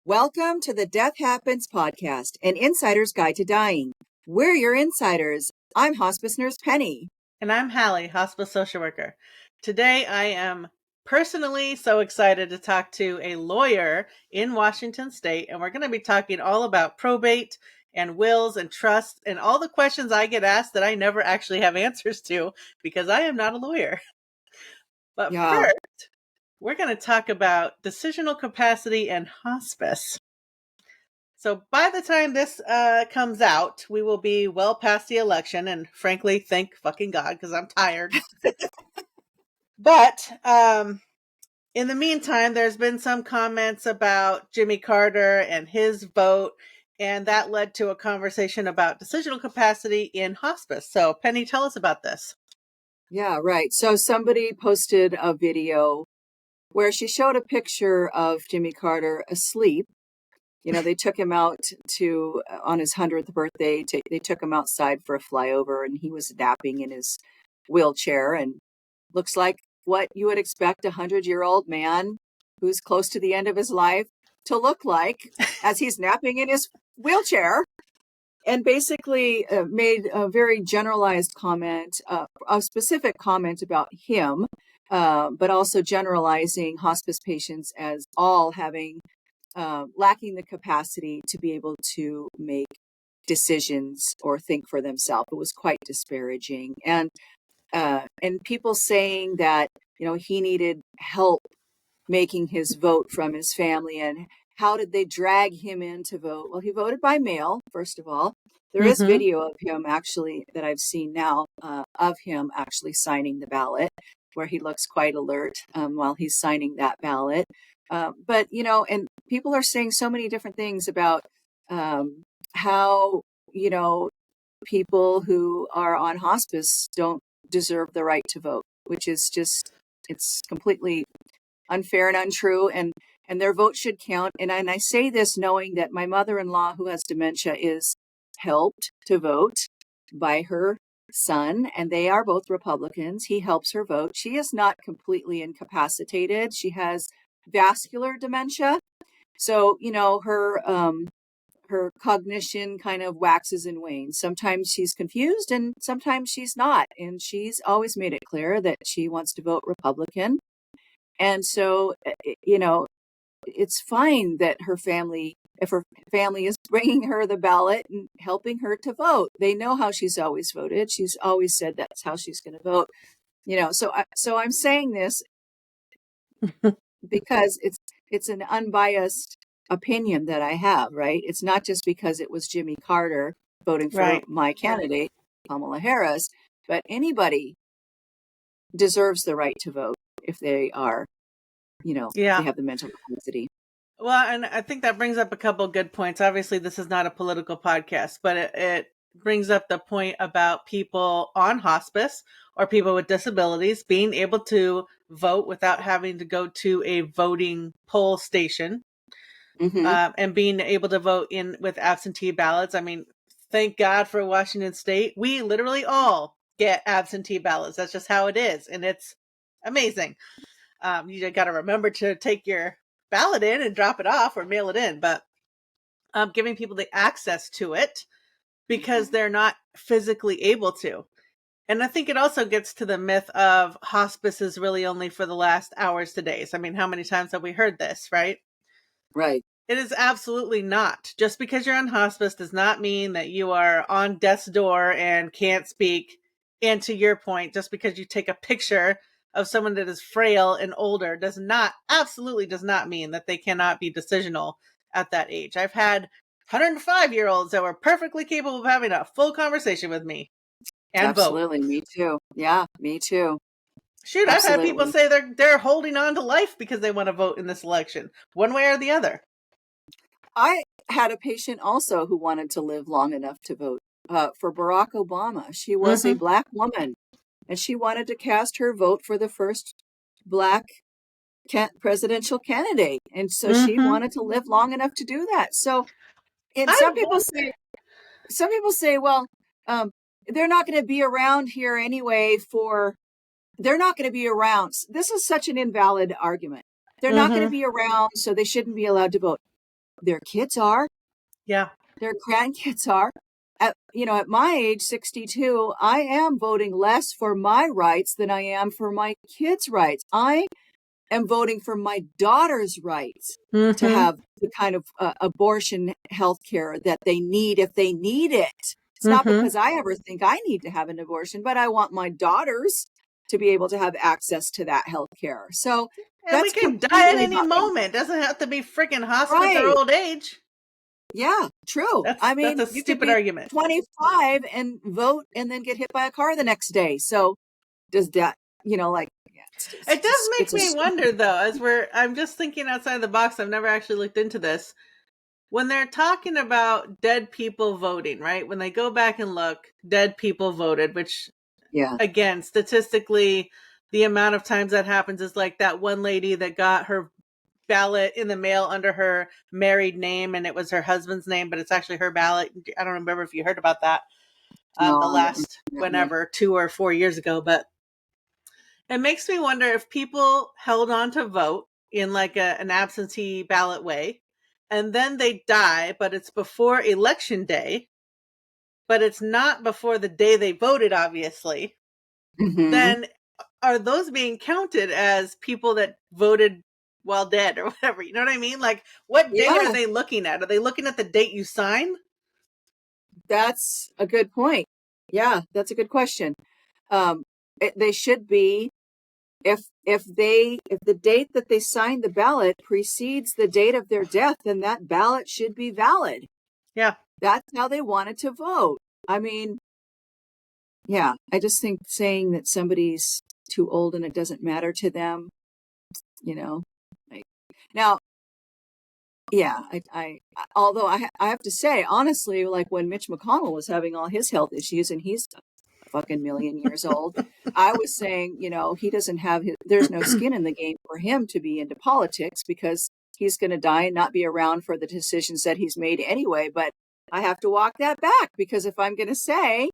Welcome to the Death Happens podcast, an insider's guide to dying. We're your insiders. I'm hospice nurse Penny. And I'm Halley, hospice social worker. Today I am personally so excited to talk to a lawyer in Washington State, and we're going to be talking all about probate and wills and trusts and all the questions I get asked that I never actually have answers to because I am not a lawyer. But first, we're going to talk about decisional capacity and hospice. So by the time this comes out, we will be well past the election, and frankly, thank fucking God, because I'm tired. But in the meantime, there's been some comments about Jimmy Carter and his vote, and that led to a conversation about decisional capacity in hospice. So Penny, tell us about this. Yeah, right. So somebody posted a video where she showed a picture of Jimmy Carter asleep. You know, they took him out on his 100th birthday, they took him outside for a flyover, and he was napping in his wheelchair, and looks like what you would expect a 100-year-old man who's close to the end of his life to look like as he's napping in his wheelchair. And basically made a very generalized comment, a specific comment about him, but also generalizing hospice patients as all having lacking the capacity to be able to make decisions or think for themselves. It was quite disparaging, and people saying that he needed help making his vote from his family, and how did they drag him in to vote? Well, he voted by mail, first of all. There is video of him actually that I've seen now of him actually signing the ballot, where he looks quite alert while he's signing that ballot. But, and people are saying so many different things about how, people who are on hospice don't deserve the right to vote, which is just, it's completely unfair and untrue. And their vote should count. And I say this knowing that my mother-in-law, who has dementia, is helped to vote by her son, and they are both Republicans. He helps her vote. She is not completely incapacitated. She has vascular dementia. So, her cognition kind of waxes and wanes. Sometimes she's confused and sometimes she's not. And she's always made it clear that she wants to vote Republican. And so, it's fine that if her family is bringing her the ballot and helping her to vote. They know how she's always voted. She's always said that's how she's going to vote. So I'm saying this because it's an unbiased opinion that I have, right? It's not just because it was Jimmy Carter voting for my candidate, Kamala Harris, but anybody deserves the right to vote if they are, if they have the mental capacity. Well, and I think that brings up a couple of good points. Obviously, this is not a political podcast, but it brings up the point about people on hospice or people with disabilities being able to vote without having to go to a voting poll station, and being able to vote with absentee ballots. I mean, thank God for Washington State. We literally all get absentee ballots. That's just how it is. And it's amazing. You got to remember to take your ballot in and drop it off or mail it in, but giving people the access to it because they're not physically able to. And I think it also gets to the myth of hospice is really only for the last hours to days. I mean, how many times have we heard this, right? Right. It is absolutely not. Just because you're on hospice does not mean that you are on death's door and can't speak. And to your point, just because you take a picture of someone that is frail and older absolutely does not mean that they cannot be decisional at that age. I've had 105-year-olds that were perfectly capable of having a full conversation with me and absolutely vote. Me too. Yeah, me too. Shoot, absolutely. I've had people say they're holding on to life because they want to vote in this election, one way or the other. I had a patient also who wanted to live long enough to vote for Barack Obama. She was a Black woman, and she wanted to cast her vote for the first Black presidential candidate. And so she wanted to live long enough to do that. So, and some people say, well, they're not going to be around here anyway they're not going to be around. This is such an invalid argument. They're not going to be around, so they shouldn't be allowed to vote. their kids are, Yeah. their grandkids are. At my age, 62, I am voting less for my rights than I am for my kids' rights. I am voting for my daughter's rights to Mm-hmm. have the kind of abortion health care that they need if they need it. It's not Mm-hmm. because I ever think I need to have an abortion, but I want my daughters to be able to have access to that health care. So And we that's can die at completely any about me. moment. Doesn't have to be freaking hospice or Right. old age. Yeah, true. I That's mean, a you could stupid be argument. 25 and vote and then get hit by a car the next day. So does that, yeah, It does make it's a me stupid. wonder though, I'm just thinking outside the box. I've never actually looked into this. When they're talking about dead people voting, right? When they go back and look, dead people voted, which Yeah. again, statistically, the amount of times that happens is like that one lady that got her ballot in the mail under her married name and it was her husband's name, but it's actually her ballot. I don't remember if you heard about that No, the I don't last remember that one. whenever 2 or 4 years ago, but it makes me wonder if people held on to vote in like an absentee ballot way and then they die, but it's before election day, but it's not before the day they voted, obviously, Hmm. then are those being counted as people that voted while dead or whatever? You know what I mean? Like, what day are Yeah, they looking at? Are they looking at the date you sign? that's a good point. Yeah, that's a good question. They should be if the date that they signed the ballot precedes the date of their death, then that ballot should be valid. Yeah. That's how they wanted to vote. I mean, yeah, I just think saying that somebody's too old and it doesn't matter to them, like now, yeah, although I have to say, honestly, like when Mitch McConnell was having all his health issues and he's a fucking million years old, I was saying, he doesn't have there's no skin in the game for him to be into politics because he's going to die and not be around for the decisions that he's made anyway. But I have to walk that back because if I'm going to say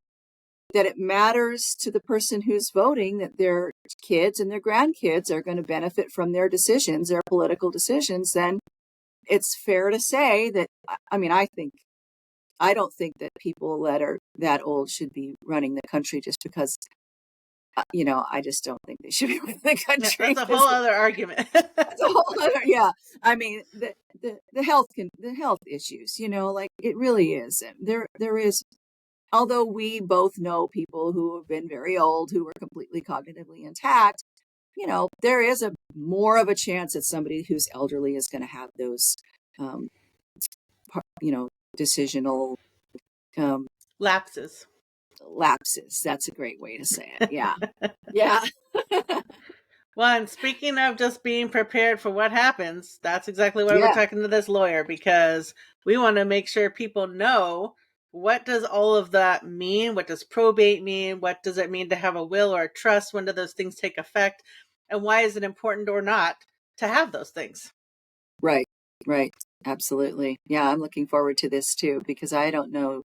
that it matters to the person who's voting that their kids and their grandkids are going to benefit from their decisions, their political decisions, then it's fair to say that, I mean, I don't think that people that are that old should be running the country just because, I just don't think they should be running the Yeah, country that's a because whole other argument. that's a whole other, yeah. I mean, the health issues, like it really is. There is, although we both know people who have been very old, who are completely cognitively intact, there is a more of a chance that somebody who's elderly is going to have those, um, decisional um, Lapses. lapses. That's a great way to say it. Yeah. Yeah. Well, and speaking of just being prepared for what happens, that's exactly why we're Yeah. talking to this lawyer, because we want to make sure people know, what does all of that mean? What does probate mean? What does it mean to have a will or a trust? When do those things take effect? And why is it important or not to have those things? Right. Right. Absolutely. Yeah. I'm looking forward to this too, because I don't know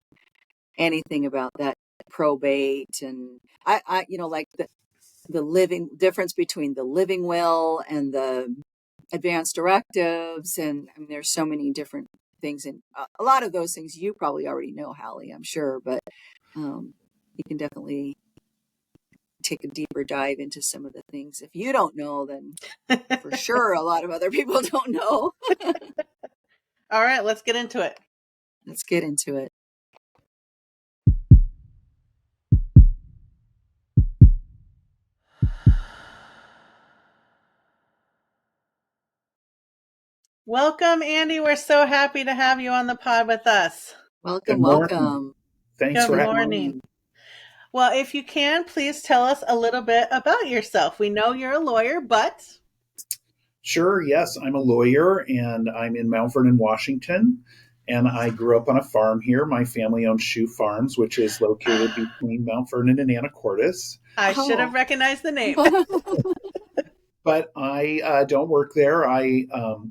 anything about that probate and like the living difference between the living will and the advanced directives. And I mean, there's so many different things. And a lot of those things you probably already know, Halley, I'm sure, but you can definitely take a deeper dive into some of the things. If you don't know, then for sure a lot of other people don't know. All right, let's get into it. Let's get into it. Welcome, Andy. We're so happy to have you on the pod with us. Welcome, Good morning. welcome. Thanks Good for having morning. me. Well, if you can, please tell us a little bit about yourself. We know you're a lawyer, but Sure, yes, I'm a lawyer and I'm in Mount Vernon, Washington. And I grew up on a farm here. My family owns Schuh Farms, which is located between Mount Vernon and Anacortes. I should have recognized the name. But I don't work there. I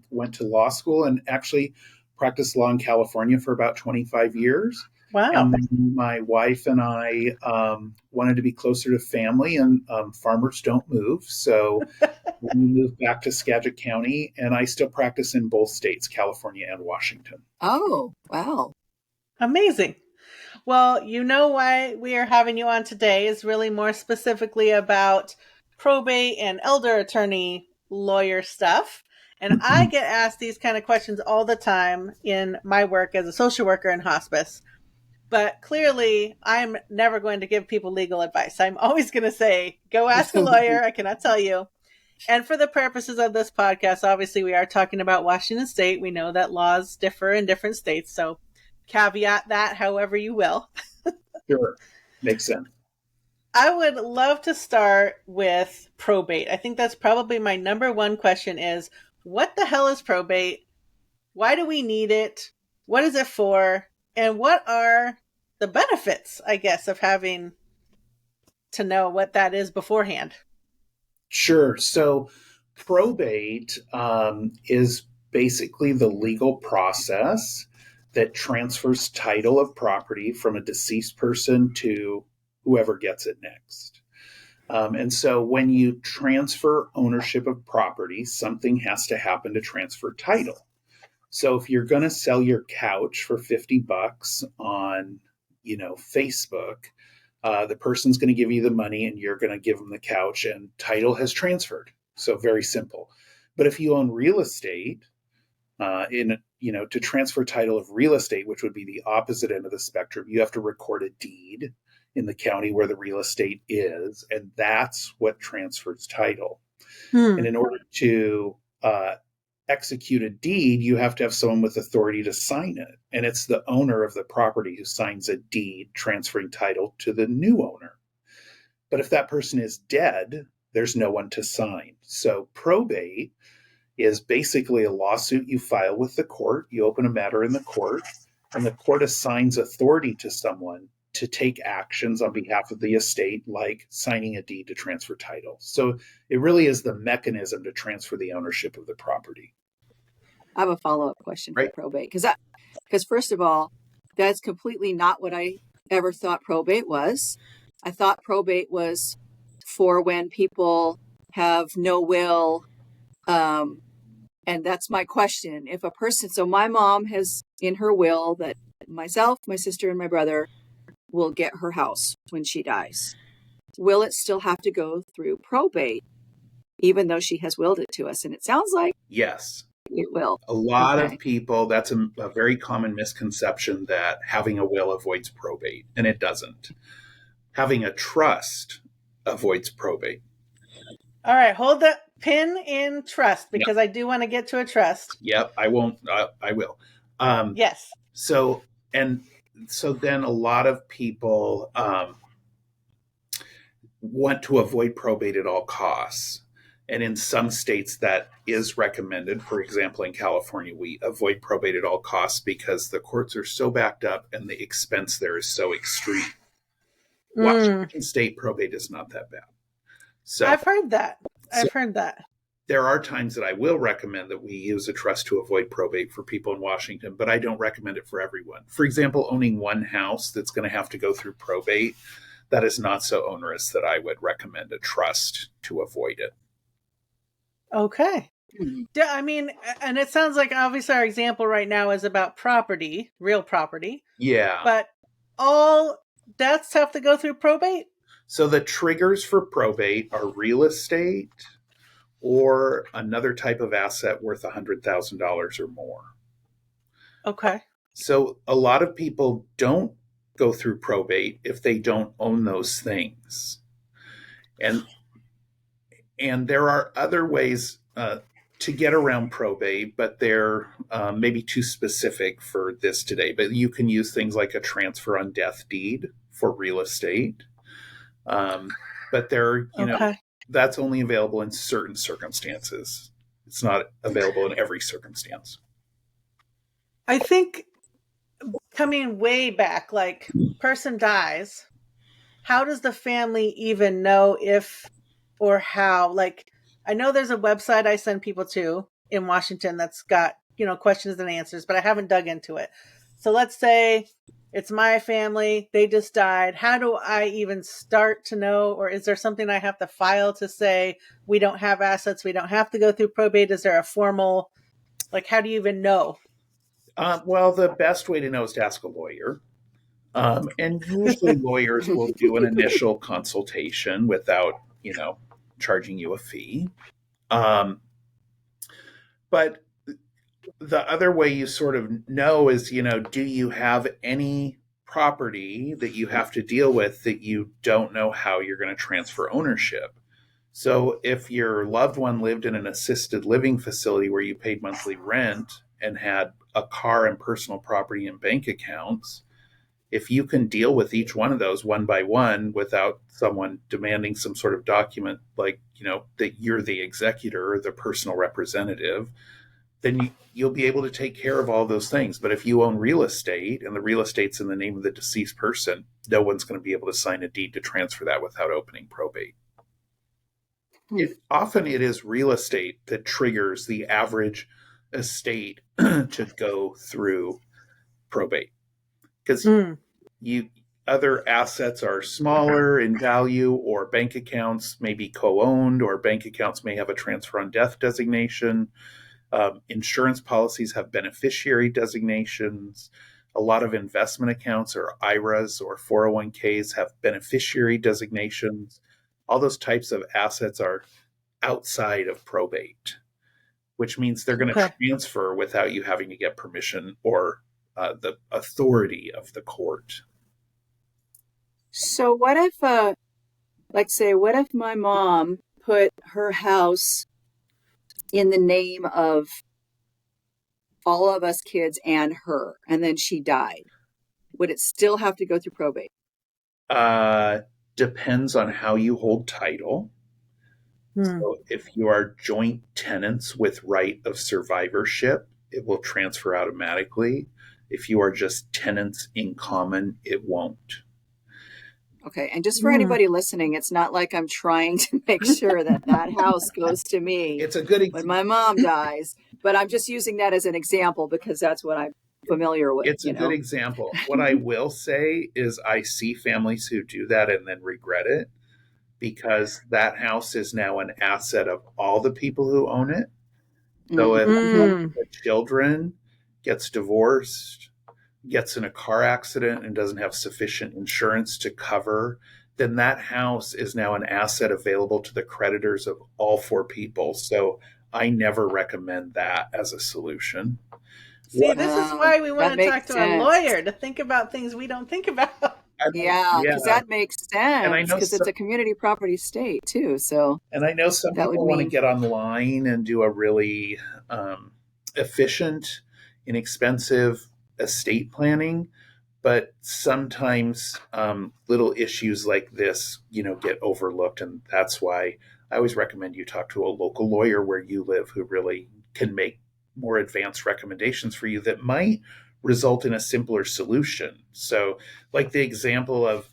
went to law school and actually practiced law in California for about 25 years. Wow. And then my wife and I wanted to be closer to family, and farmers don't move. So we moved back to Skagit County, and I still practice in both states, California and Washington. Oh, wow. Amazing. Well, you know why we are having you on today is really more specifically about probate and elder attorney lawyer stuff. And I get asked these kind of questions all the time in my work as a social worker in hospice. But clearly, I'm never going to give people legal advice. I'm always going to say, go ask a lawyer. I cannot tell you. And for the purposes of this podcast, obviously, we are talking about Washington State. We know that laws differ in different states. So caveat that however you will. Sure. Makes sense. I would love to start with probate. I think that's probably my number one question is, what the hell is probate? Why do we need it? What is it for? And what are the benefits, I guess, of having to know what that is beforehand? Sure. So probate is basically the legal process that transfers title of property from a deceased person to whoever gets it next. And so when you transfer ownership of property, something has to happen to transfer title. So if you're going to sell your couch for $50 on, Facebook, the person's going to give you the money and you're going to give them the couch, and title has transferred. So very simple. But if you own real estate, to transfer title of real estate, which would be the opposite end of the spectrum, you have to record a deed in the county where the real estate is, and that's what transfers title. And in order to execute a deed, you have to have someone with authority to sign it. And it's the owner of the property who signs a deed transferring title to the new owner. But if that person is dead, there's no one to sign. So probate is basically a lawsuit you file with the court. You open a matter in the court, and the court assigns authority to someone to take actions on behalf of the estate, like signing a deed to transfer title. So it really is the mechanism to transfer the ownership of the property. I have a follow-up question for probate, because first of all, that's completely not what I ever thought probate was. I thought probate was for when people have no will, and that's my question. If a person, so my mom has in her will that myself, my sister, and my brother will get her house when she dies. Will it still have to go through probate, even though she has willed it to us? And it sounds like yes, it will. A lot of people, that's a very common misconception that having a will avoids probate, and it doesn't. Having a trust avoids probate. All right, hold that pin in trust, because I do want to get to a trust. Yep, I won't. I will. Yes. So then a lot of people want to avoid probate at all costs. And in some states that is recommended. For example, in California, we avoid probate at all costs because the courts are so backed up and the expense there is so extreme. Washington State probate is not that bad. So I've heard that. There are times that I will recommend that we use a trust to avoid probate for people in Washington, but I don't recommend it for everyone. For example, owning one house that's going to have to go through probate, that is not so onerous that I would recommend a trust to avoid it. Okay. I mean, and it sounds like obviously our example right now is about property, real property. Yeah. But all deaths have to go through probate? So the triggers for probate are real estate or another type of asset worth $100,000 or more. Okay. So a lot of people don't go through probate if they don't own those things. And there are other ways to get around probate, but they're maybe too specific for this today. But you can use things like a transfer on death deed for real estate. But that's only available in certain circumstances. It's not available in every circumstance. I think coming way back, like person dies, how does the family even know if or how? Like, I know there's a website I send people to in Washington that's got, questions and answers, but I haven't dug into it. So let's say it's my family, they just died. How do I even start to know, or is there something I have to file to say we don't have assets, we don't have to go through probate? Is there a formal, like, how do you even know? Well, the best way to know is to ask a lawyer. And usually lawyers will do an initial consultation without, charging you a fee. But the other way you sort of know is, do you have any property that you have to deal with that you don't know how you're going to transfer ownership? So if your loved one lived in an assisted living facility where you paid monthly rent and had a car and personal property and bank accounts, if you can deal with each one of those one by one without someone demanding some sort of document like, that you're the executor or the personal representative, then you'll be able to take care of all those things. But if you own real estate and the real estate's in the name of the deceased person, no one's going to be able to sign a deed to transfer that without opening probate. Often it is real estate that triggers the average estate to go through probate, because other assets are smaller in value, or bank accounts may be co-owned, or bank accounts may have a transfer on death designation. Insurance policies have beneficiary designations. A lot of investment accounts or IRAs or 401ks have beneficiary designations. All those types of assets are outside of probate, which means they're going to transfer without you having to get permission or the authority of the court. So what if, what if my mom put her house in the name of all of us kids and her, and then she died? Would it still have to go through probate? Depends on how you hold title. So if you are joint tenants with right of survivorship, it will transfer automatically. If you are just tenants in common, it won't. Okay, and just for anybody listening, it's not like I'm trying to make sure that house goes to me. It's a good when my mom dies, but I'm just using that as an example because that's what I'm familiar with. It's a good example. What I will say is I see families who do that and then regret it, because that house is now an asset of all the people who own it. So if the children gets divorced, gets in a car accident, and doesn't have sufficient insurance to cover, then that house is now an asset available to the creditors of all four people. So I never recommend that as a solution. See, this is why we want to talk to a lawyer to think about things we don't think about. Yeah, because that makes sense, because it's a community property state too. So, and I know some people want to get online and do a really efficient, inexpensive estate planning, but sometimes little issues like this, get overlooked, and that's why I always recommend you talk to a local lawyer where you live who really can make more advanced recommendations for you that might result in a simpler solution. So like the example of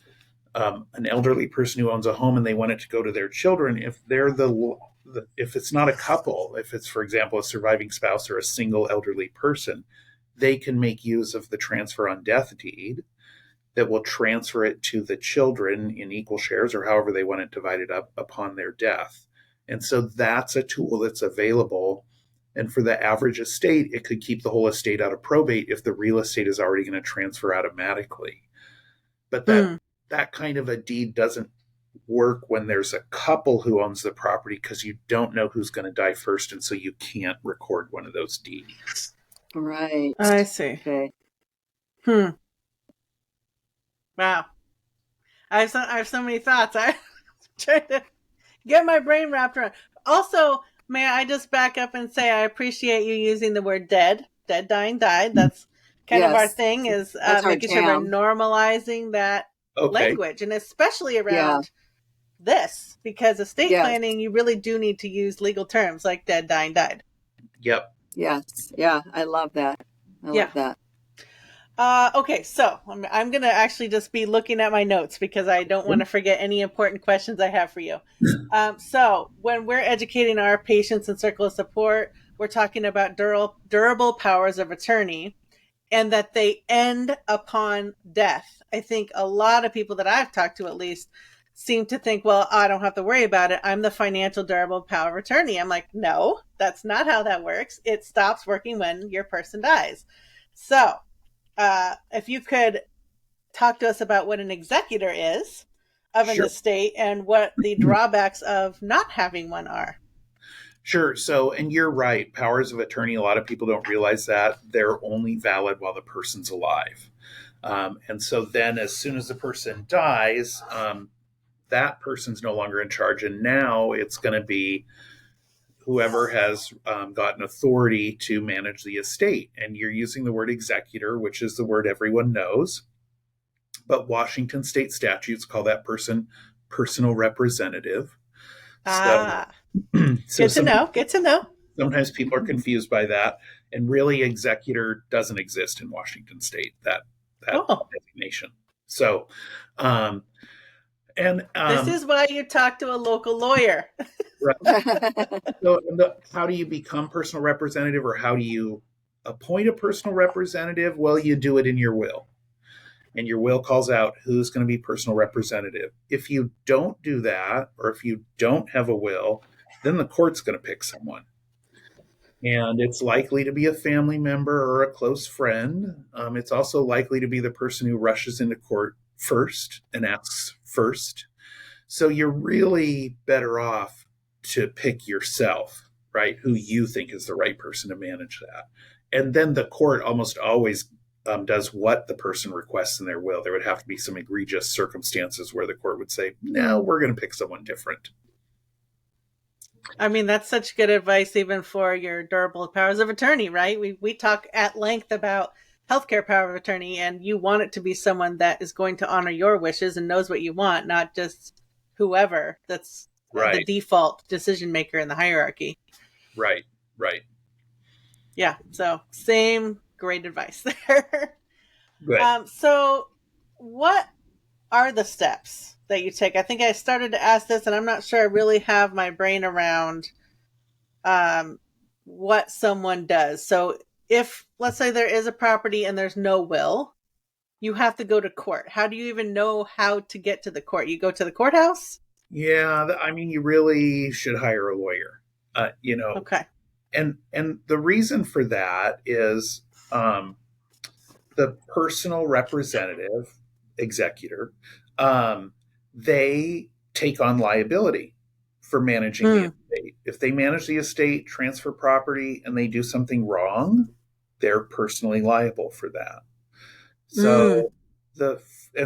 an elderly person who owns a home and they want it to go to their children, if they're if it's not a couple, if it's, for example, a surviving spouse or a single elderly person, they can make use of the transfer on death deed that will transfer it to the children in equal shares or however they want it divided up upon their death. And so that's a tool that's available. And for the average estate, it could keep the whole estate out of probate if the real estate is already going to transfer automatically. But that kind of a deed doesn't work when there's a couple who owns the property, because you don't know who's going to die first. And so you can't record one of those deeds. Right. I see. Okay. Wow. I have so many thoughts. I'm trying to get my brain wrapped around. Also, may I just back up and say I appreciate you using the word dead, dying, died. That's kind of our thing, is making sure we're normalizing that language, and especially around this, because estate planning, you really do need to use legal terms like dead, dying, died. Yep. Yes. Yeah. I love that. I love that. Okay, so I'm going to actually just be looking at my notes because I don't want to forget any important questions I have for you. So when we're educating our patients in Circle of Support, we're talking about durable powers of attorney. and that they end upon death. I think a lot of people that I've talked to, at least, seem to think, well, I don't have to worry about it. I'm the financial durable power of attorney. I'm like, no, that's not how that works. It stops working when your person dies. So if you could talk to us about what an executor is of an Sure. estate and what the drawbacks of not having one are. Sure. So, and you're right. Powers of attorney, a lot of people don't realize that they're only valid while the person's alive. And so then as soon as the person dies, that person's no longer in charge. And now it's going to be whoever has gotten authority to manage the estate. And you're using the word executor, which is the word everyone knows. But Washington state statutes call that person personal representative. Ah, So good to know. Good to know. Sometimes people are confused by that. And really, executor doesn't exist in Washington state, that designation. So, this is why you talk to a local lawyer. Right. So how do you become personal representative, or how do you appoint a personal representative? Well, you do it in your will. And your will calls out who's going to be personal representative. If you don't do that, or if you don't have a will, then the court's going to pick someone. And it's likely to be a family member or a close friend. It's also likely to be the person who rushes into court first and asks first. So you're really better off to pick yourself, right? Who you think is the right person to manage that. And then the court almost always does what the person requests in their will. There would have to be some egregious circumstances where the court would say, no, we're going to pick someone different. I mean, that's such good advice, even for your durable powers of attorney, right? We talk at length about healthcare power of attorney, and you want it to be someone that is going to honor your wishes and knows what you want, not just whoever that's the default decision maker in the hierarchy. Right. Yeah. So same great advice there. Good. So what are the steps that you take? I think I started to ask this, and I'm not sure I really have my brain around what someone does. So if, let's say, there is a property and there's no will, you have to go to court. How do you even know how to get to the court? You go to the courthouse? Yeah, I mean, you really should hire a lawyer. Okay. And the reason for that is the personal representative, executor, they take on liability for managing the estate. If they manage the estate, transfer property, and they do something wrong, they're personally liable for that. So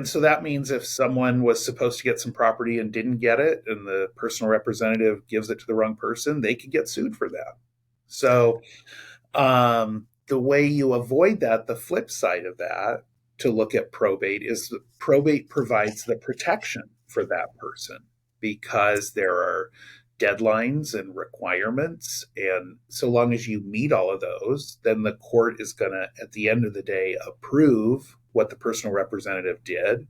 so that means if someone was supposed to get some property and didn't get it, and the personal representative gives it to the wrong person, they could get sued for that. So the way you avoid that, the flip side of that, to look at probate, is that probate provides the protection for that person, because there are deadlines and requirements. And so long as you meet all of those, then the court is going to, at the end of the day, approve what the personal representative did.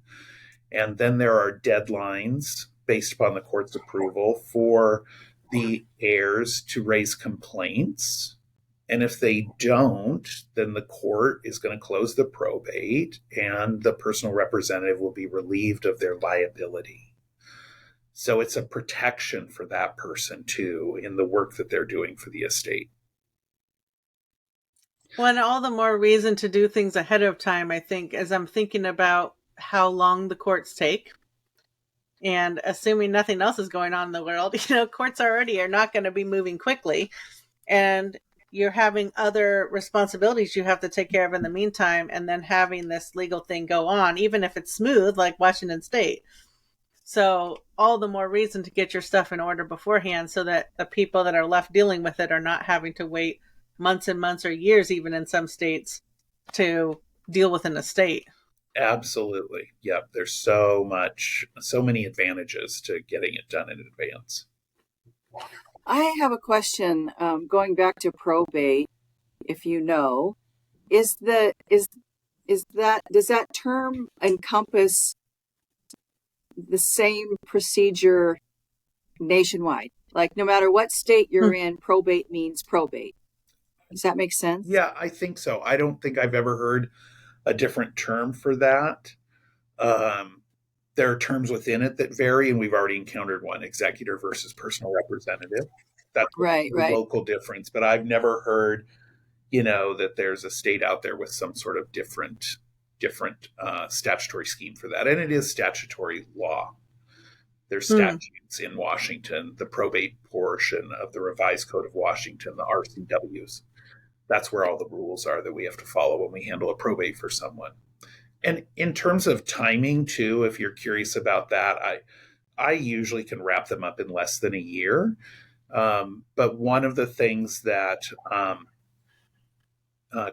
And then there are deadlines based upon the court's approval for the heirs to raise complaints. And if they don't, then the court is going to close the probate, and the personal representative will be relieved of their liability. So it's a protection for that person, too, in the work that they're doing for the estate. Well, and all the more reason to do things ahead of time, I think, as I'm thinking about how long the courts take. And assuming nothing else is going on in the world, courts already are not going to be moving quickly. And you're having other responsibilities you have to take care of in the meantime, and then having this legal thing go on, even if it's smooth, like Washington State. So all the more reason to get your stuff in order beforehand, so that the people that are left dealing with it are not having to wait months and months or years, even in some states, to deal with an estate. Absolutely. Yep. There's so many advantages to getting it done in advance. I have a question, going back to probate, if you know, does that term encompass the same procedure nationwide? Like, no matter what state you're in, probate means probate. Does that make sense? Yeah, I think so. I don't think I've ever heard a different term for that. There are terms within it that vary, and we've already encountered one: executor versus personal representative. That's Right, a right. local difference, but I've never heard, that there's a state out there with some sort of different statutory scheme for that. And it is statutory law. There's statutes in Washington, the probate portion of the Revised Code of Washington, the RCWs. That's where all the rules are that we have to follow when we handle a probate for someone. And in terms of timing, too, if you're curious about that, I usually can wrap them up in less than a year. But one of the things that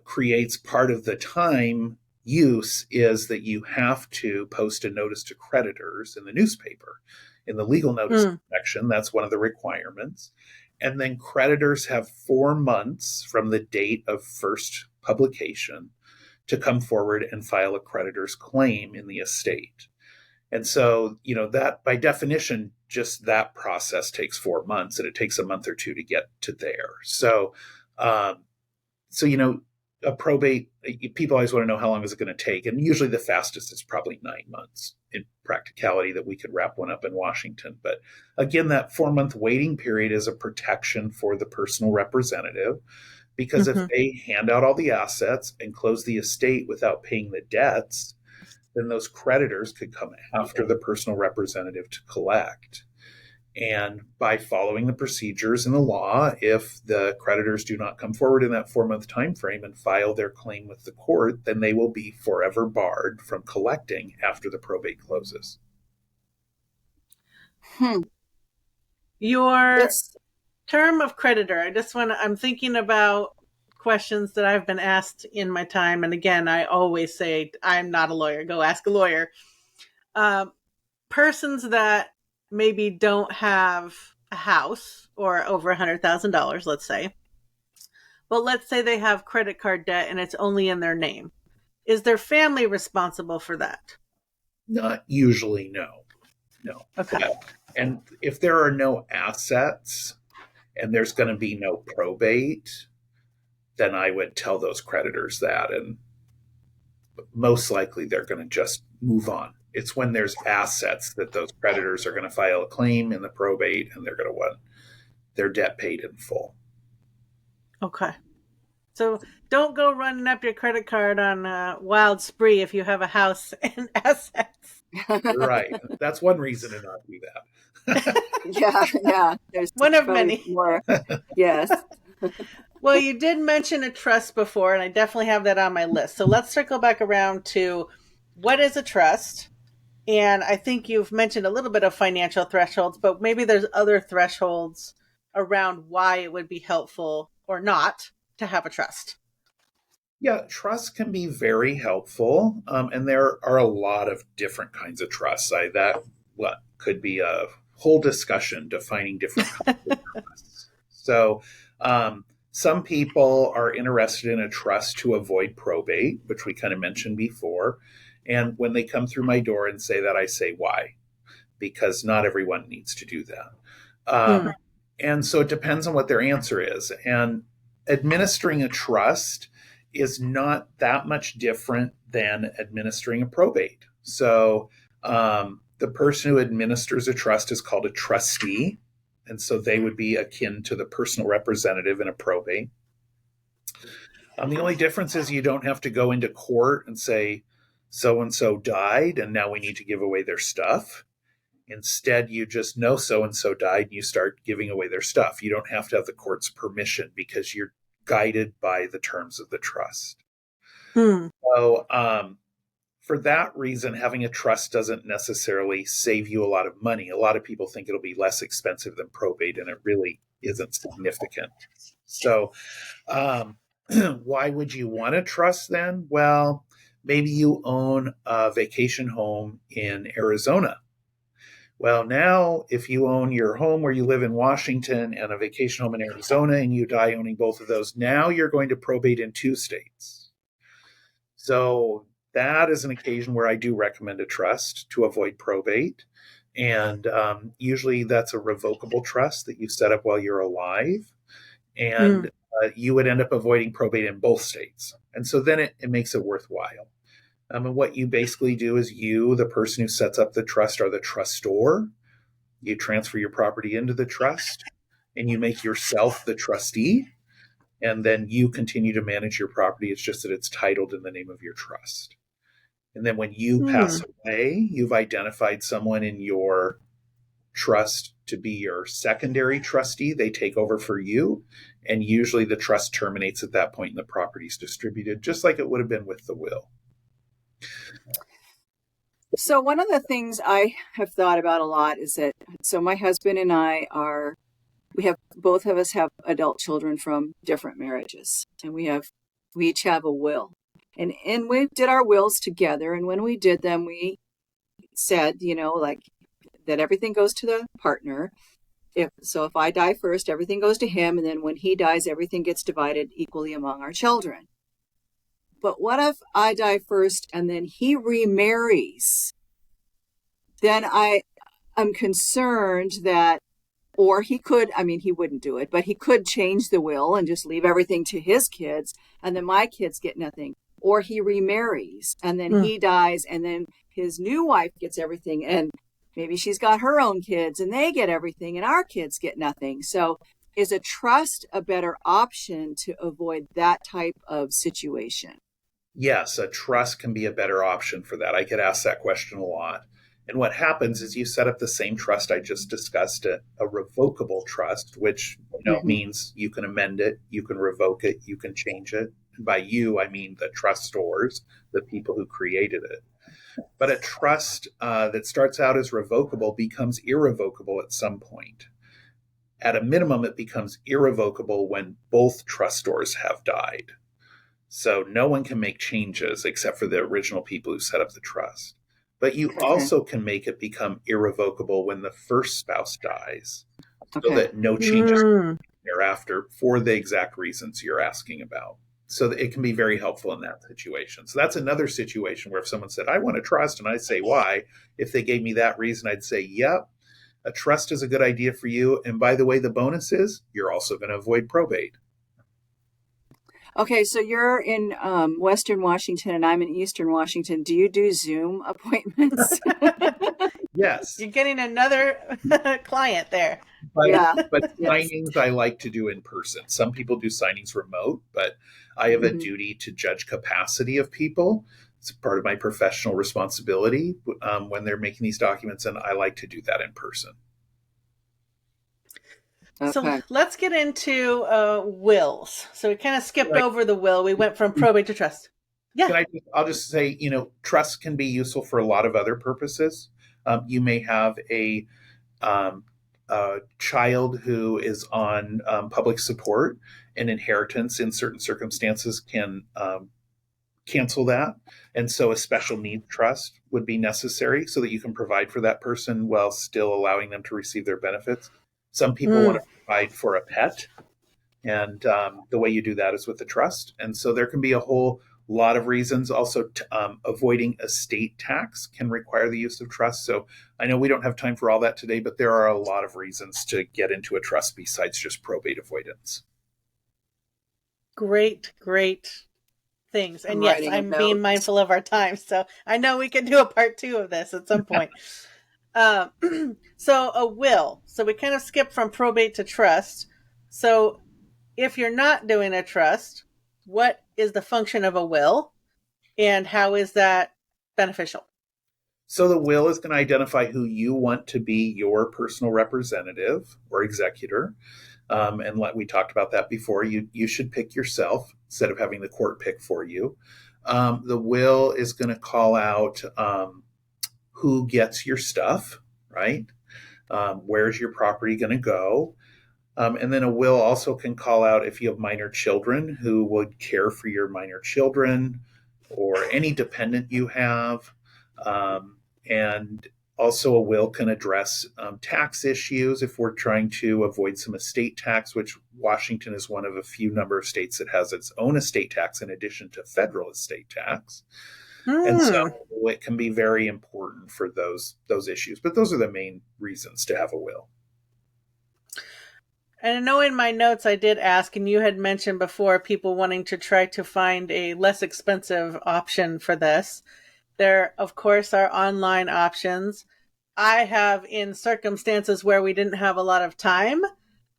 creates part of the time use is that you have to post a notice to creditors in the newspaper. In the legal notice section, that's one of the requirements. And then creditors have 4 months from the date of first publication to come forward and file a creditor's claim in the estate. And so, that by definition, just that process takes 4 months, and it takes a month or two to get to there. So, a probate, people always want to know how long is it going to take. And usually the fastest is probably 9 months in practicality that we could wrap one up in Washington. But again, that 4-month waiting period is a protection for the personal representative, because if they hand out all the assets and close the estate without paying the debts, then those creditors could come after the personal representative to collect. And by following the procedures in the law, if the creditors do not come forward in that 4-month time frame and file their claim with the court, then they will be forever barred from collecting after the probate closes. Your term of creditor, I'm thinking about questions that I've been asked in my time. And again, I always say, I'm not a lawyer. Go ask a lawyer. Persons that maybe don't have a house or over $100,000, let's say. But let's say they have credit card debt and it's only in their name. Is their family responsible for that? Not usually, no. Okay. And if there are no assets and there's going to be no probate, then I would tell those creditors that, and most likely they're going to just move on. It's when there's assets that those creditors are going to file a claim in the probate, and they're going to want their debt paid in full. Okay. So don't go running up your credit card on a wild spree if you have a house and assets. Right. That's one reason to not do that. Yeah. There's one of many. More. Yes. Well, you did mention a trust before, and I definitely have that on my list. So let's circle back around to what is a trust? And I think you've mentioned a little bit of financial thresholds, but maybe there's other thresholds around why it would be helpful or not to have a trust. Yeah, trust can be very helpful. And there are a lot of different kinds of trusts. That could be a whole discussion defining different kinds of trusts. So some people are interested in a trust to avoid probate, which we kind of mentioned before. And when they come through my door and say that, I say, why? Because not everyone needs to do that. And so it depends on what their answer is. And administering a trust is not that much different than administering a probate. So the person who administers a trust is called a trustee. And so they would be akin to the personal representative in a probate. The only difference is you don't have to go into court and say, so-and-so died, and now we need to give away their stuff. Instead, you just know so-and-so died, and you start giving away their stuff. You don't have to have the court's permission because you're guided by the terms of the trust. So for that reason, having a trust doesn't necessarily save you a lot of money. A lot of people think it'll be less expensive than probate, and it really isn't significant. So why would you want a trust then? Well, maybe you own a vacation home in Arizona. Well, now if you own your home where you live in Washington and a vacation home in Arizona and you die owning both of those, now you're going to probate in 2 states. So that is an occasion where I do recommend a trust to avoid probate. And usually that's a revocable trust that you set up while you're alive. And you would end up avoiding probate in both states. And so then it makes it worthwhile. And what you basically do is you, the person who sets up the trust, are the trustor. You transfer your property into the trust and you make yourself the trustee. And then you continue to manage your property. It's just that it's titled in the name of your trust. And then when you pass away, you've identified someone in your trust to be your secondary trustee. They take over for you. And usually the trust terminates at that point and the property is distributed, just like it would have been with the will. So one of the things I have thought about a lot is that, so my husband and I both of us have adult children from different marriages, and we each have a will. And we did our wills together. And when we did them, we said, like that everything goes to the partner. If I die first, everything goes to him. And then when he dies, everything gets divided equally among our children. But what if I die first and then he remarries? Then I'm concerned that, or he could, he wouldn't do it, but he could change the will and just leave everything to his kids, and then my kids get nothing. Or he remarries and then he dies and then his new wife gets everything, and maybe she's got her own kids and they get everything and our kids get nothing. So is a trust a better option to avoid that type of situation? Yes, a trust can be a better option for that. I get asked that question a lot. And what happens is you set up the same trust I just discussed, a revocable trust, which means you can amend it, you can revoke it, you can change it. And by you, I mean the trustors, the people who created it. But a trust that starts out as revocable becomes irrevocable at some point. At a minimum, it becomes irrevocable when both trustors have died. So no one can make changes except for the original people who set up the trust. But you also can make it become irrevocable when the first spouse dies, so that no changes thereafter for the exact reasons you're asking about. So that it can be very helpful in that situation. So that's another situation where if someone said, I want a trust, and I say, why? If they gave me that reason, I'd say, yep, a trust is a good idea for you. And by the way, the bonus is you're also going to avoid probate. Okay, so you're in Western Washington and I'm in Eastern Washington. Do you do Zoom appointments? Yes. You're getting another client there. But signings I like to do in person. Some people do signings remote, but I have a duty to judge capacity of people. It's part of my professional responsibility when they're making these documents, and I like to do that in person. Okay. So let's get into wills. So we kind of skipped over the will. We went from probate to trust. Yeah. I'll just say, trust can be useful for a lot of other purposes. You may have a child who is on public support, and inheritance in certain circumstances can cancel that. And so a special needs trust would be necessary so that you can provide for that person while still allowing them to receive their benefits. Some people want to provide for a pet, and the way you do that is with the trust. And so there can be a whole lot of reasons. Also, avoiding estate tax can require the use of trust. So I know we don't have time for all that today, but there are a lot of reasons to get into a trust besides just probate avoidance. Great things. And yes, I'm being mindful of our time. So I know we can do a part 2 of this at some point. So a will. So we kind of skipped from probate to trust. So if you're not doing a trust, what is the function of a will and how is that beneficial? So the will is going to identify who you want to be your personal representative or executor. And we talked about that before. You should pick yourself instead of having the court pick for you. The will is going to call out who gets your stuff, right? Where's your property going to go? And then a will also can call out if you have minor children, who would care for your minor children or any dependent you have. And also a will can address tax issues if we're trying to avoid some estate tax, which Washington is one of a few number of states that has its own estate tax in addition to federal estate tax. And so it can be very important for those issues. But those are the main reasons to have a will. And I know in my notes I did ask, and you had mentioned before people wanting to try to find a less expensive option for this. There, of course, are online options. I have, in circumstances where we didn't have a lot of time,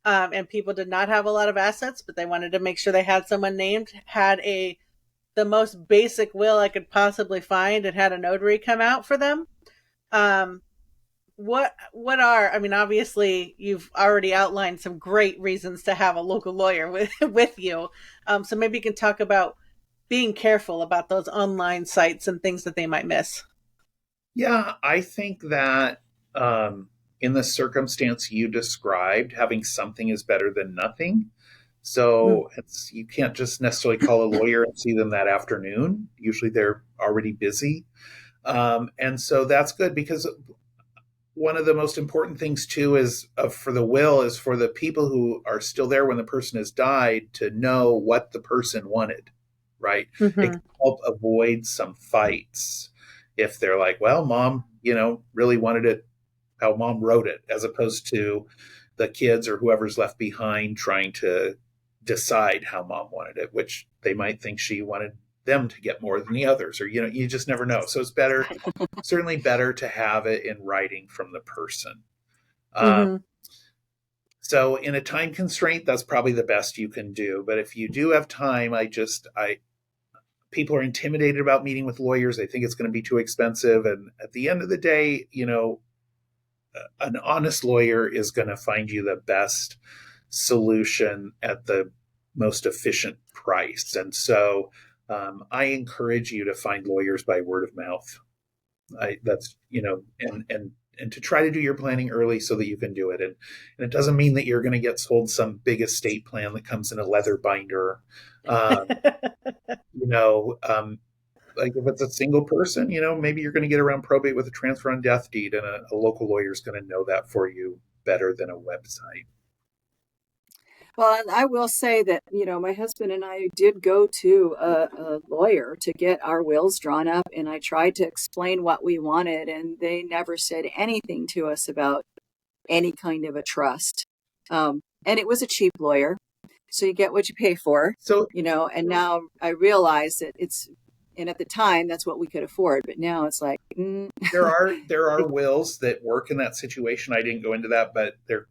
and people did not have a lot of assets, but they wanted to make sure they had someone named, had the most basic will I could possibly find, and had a notary come out for them. Um, I mean, obviously you've already outlined some great reasons to have a local lawyer with you. So maybe you can talk about being careful about those online sites and things that they might miss. Yeah, I think that in the circumstance you described, having something is better than nothing. So you can't just necessarily call a lawyer and see them that afternoon. Usually they're already busy. And so that's good, because one of the most important things too is for the will is for the people who are still there when the person has died to know what the person wanted, right? It Mm-hmm. can help avoid some fights if they're like, well, mom, really wanted it how mom wrote it, as opposed to the kids or whoever's left behind trying to decide how mom wanted it, which they might think she wanted them to get more than the others, or you just never know. So it's certainly better to have it in writing from the person. Mm-hmm. So in a time constraint, that's probably the best you can do. But if you do have time, people are intimidated about meeting with lawyers. They think it's going to be too expensive. And at the end of the day, an honest lawyer is going to find you the best solution at the most efficient price. And so I encourage you to find lawyers by word of mouth. That's, and to try to do your planning early so that you can do it. And it doesn't mean that you're going to get sold some big estate plan that comes in a leather binder. Like if it's a single person, maybe you're going to get around probate with a transfer on death deed, and a local lawyer is going to know that for you better than a website. Well, and I will say that, my husband and I did go to a lawyer to get our wills drawn up, and I tried to explain what we wanted, and they never said anything to us about any kind of a trust. And it was a cheap lawyer. So you get what you pay for, So, and now I realize that and at the time that's what we could afford, but now it's like, there are wills that work in that situation. I didn't go into that, but they're